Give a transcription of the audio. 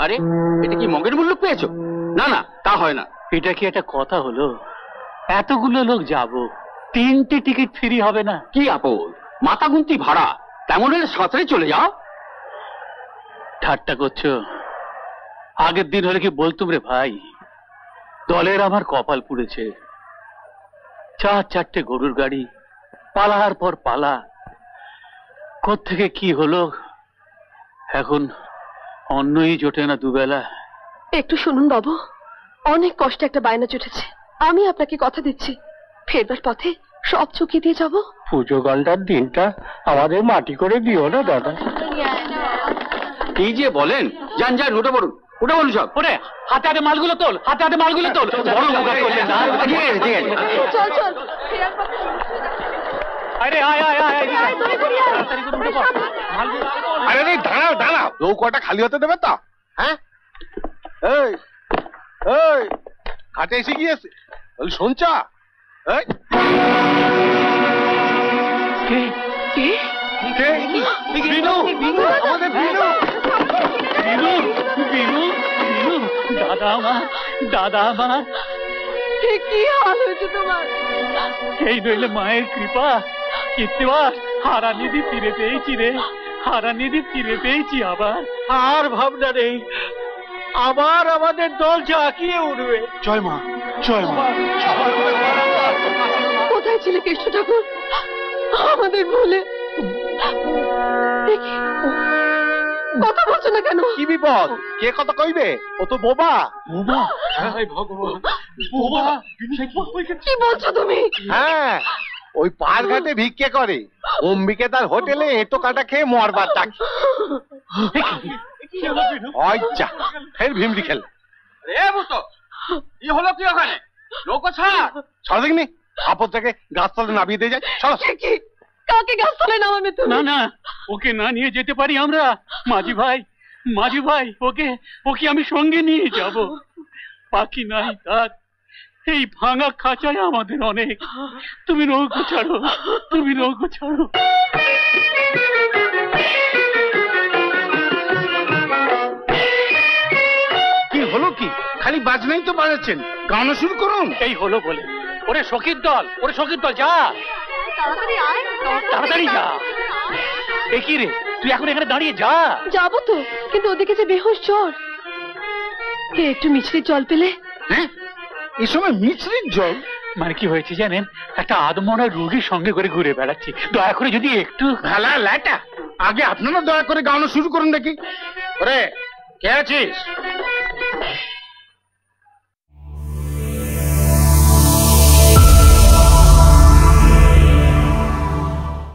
আরে এটা কি মগের মূল্য পেয়েছো? না না, তা হয় না। এটা কি একটা কথা হলো? এতগুলো লোক যাব, 3টে টিকিট ফ্রি হবে না? কি আপদ, মাথা গুনতি ভাড়া, তেমন হলে সাঁতরে চলে যাও। ঠাট্টা করছো? আগের দিন হলে কি বলতুম রে ভাই, দলের আমার কপাল পুড়েছে। 4 গরুর গাড়ি, পালার পর পালা, কোত্থেকে কি হলো, এখন অন্নই জোটে না দুবেলা। একটু শুনুন বাবু, অনেক কষ্টে একটা বায়না জুটেছে। আমি আপনাকে কথা দিচ্ছি, ফেরবার পথে সব চুকিয়ে দিয়ে যাব। পুজো গালটার দিনটা আমাদের মাটি করে দিও না দাদা। কি যে বলেন, যান যান, উঠে পড়ুন, উঠে পড়ুন সব। ওরে হাতে হাতে মালগুলো তোল, হাতে হাতে মালগুলো তোল। বড় উপকার করলেন না। চল চল, ফেরার পথে আরে আয় আয় আয় আয়, তাড়াতাড়ি করে উঠে পড়। আরে দাঁড়াও দাঁড়াও, নৌকাটা খালি হতে দেবে তো? হ্যাঁ, এই এই ঘাটে এসে গিয়েছে, শুনছ? এই কে? কে? বিনু, আমাদের বিনু। বিনু বিনু বিনু, দাদা আমার, দাদা আমার। কি হাল হয়েছে তোমার? এই নইলে মায়ের কৃপা। কীর্তিবাস, হারানিধি ফিরে পেয়েছি রে, হারানিধি ফিরে পেয়েছি। আবার আর ভাবনা নেই, আবার আমাদের দল জাঁকিয়ে উঠবে। জয় মা, জয় মা। কোথায় ছিলে কৃষ্ণ ঠাকুর আমাদের ভুলে? কথা বলছো না কেন? কি বিপদ? কে কথা কইবে? ও তো বোবা। বোবা? হায় ভগবান, বোবা? কি বলছো তুমি? হ্যাঁ, ওই পার ঘাটে ভিক্ষে করে, অম্বিকে তার হোটেলে এঁটো কাটা খেয়ে মরবার ডাকে। আচ্ছা, ফের ভিমরি খেল। রে বুঝতো কি হলো কি ওখানে? নৌকো ছাড়। ছাড় দেখিনি, আপদ থেকে গাছতলে নামিয়ে দিয়ে যায়। চলো। কি কাকে গাছতলায় নামাবে তুমি? না না, ওকে না নিয়ে যেতে পারি আমরা। মাঝি ভাই, মাঝি ভাই, ওকে ওকে আমি সঙ্গে নিয়ে যাব। পাখি নাই তার, এই ভাঙা খাঁচায় আমাদের অনেক। তুমি নৌকো ছাড়ো, তুমি নৌকো ছাড়ো। কি হলো কি? খালি বাজনাই তো বাজাচ্ছেন, গানও শুরু করুন। এই হলো বলে। ওরে সখীর দল, ওরে সখীর দল, যা তাড়াতাড়ি আয়, তাড়াতাড়ি যা। এ কি রে, তুই এখন এখানে দাঁড়িয়ে যা। যাবো তো, কিন্তু ওদিকে যে বেহুশ জ্বর। একটু মিছরির জল পেলে? হ্যাঁ, এই সময় মিছরির জল? মানে কি হয়েছে জানেন, একটা আদমরা রোগীর সঙ্গে করে ঘুরে বেড়াচ্ছি। দয়া করে যদি একটু। ভেলা ল্যাটা, আগে আপনারা দয়া করে গানও শুরু করুন দেখি। ওরে কে আছিস?